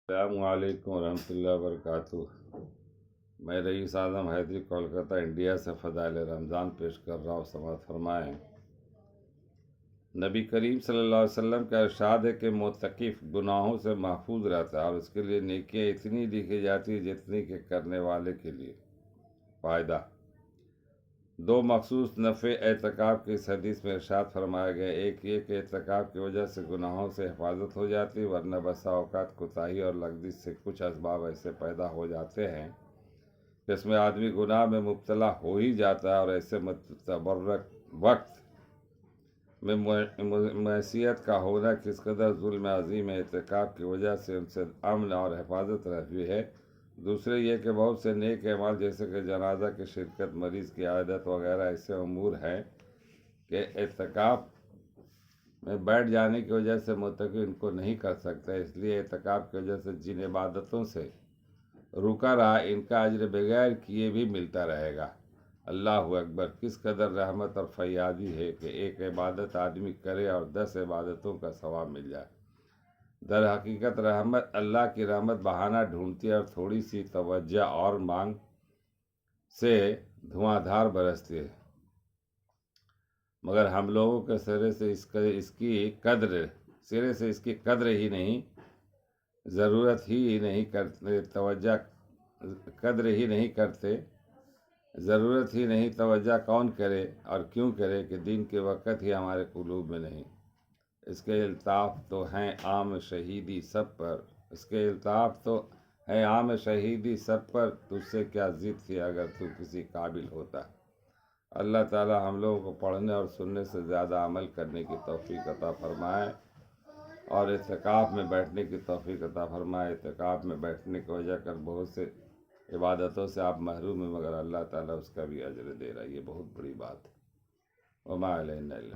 السلام علیکم ورحمۃ اللہ وبرکاتہ۔ میں رئیس اعظم حیدری کولکتہ انڈیا سے فضائل رمضان پیش کر رہا ہوں، سماعت فرمائیں۔ نبی کریم صلی اللہ علیہ وسلم کا ارشاد ہے کہ معتکف گناہوں سے محفوظ رہتا ہے اور اس کے لیے نیکیاں اتنی لکھی جاتی ہیں جتنی کہ کرنے والے کے لیے فائدہ۔ دو مخصوص نفع اعتکاف کی اس حدیث میں ارشاد فرمایا گیا، ایک یہ کہ اعتکاف کی وجہ سے گناہوں سے حفاظت ہو جاتی، ورنہ بسا اوقات کوتاہی اور لغزش سے کچھ اسباب ایسے پیدا ہو جاتے ہیں کہ اس میں آدمی گناہ میں مبتلا ہو ہی جاتا ہے، اور ایسے متبرک وقت میں معصیت کا ہونا کس قدر ظلم عظیم ہے۔ اعتکاف کی وجہ سے ان سے امن اور حفاظت رہتی ہے۔ دوسرے یہ کہ بہت سے نیک اعمال جیسے کہ جنازہ کی شرکت، مریض کی عیادت وغیرہ ایسے امور ہیں کہ اعتکاف میں بیٹھ جانے کی وجہ سے معتکف ان کو نہیں کر سکتا، اس لیے اعتکاف کی وجہ سے جن عبادتوں سے رکا رہا ان کا اجر بغیر کیے بھی ملتا رہے گا۔ اللہ اکبر! کس قدر رحمت اور فیاضی ہے کہ ایک عبادت آدمی کرے اور 10 عبادتوں کا ثواب مل جائے۔ در حقیقت رحمت اللہ کی رحمت بہانہ ڈھونڈتی ہے اور تھوڑی سی توجہ اور مانگ سے دھواں دھار برستی ہے، مگر ہم لوگوں کے سرے سے اس کی قدر ہی نہیں، ضرورت ہی نہیں کرتے، ضرورت ہی نہیں، توجہ کون کرے اور کیوں کرے کہ دین کے وقت ہی ہمارے قلوب میں نہیں۔ اس کے الطاف تو ہیں عام شہیدی سب پر، تجھ سے کیا ضد تھی اگر تو کسی قابل ہوتا۔ اللہ تعالی ہم لوگوں کو پڑھنے اور سننے سے زیادہ عمل کرنے کی توفیق عطا فرمائے اور اعتکاف میں بیٹھنے کی توفیق عطا فرمائے۔ اعتکاف میں بیٹھنے کی وجہ کر بہت سے عبادتوں سے آپ محروم ہیں، مگر اللہ تعالیٰ اس کا بھی اجر دے رہا ہے، یہ بہت بڑی بات ہے۔ وما علینا الا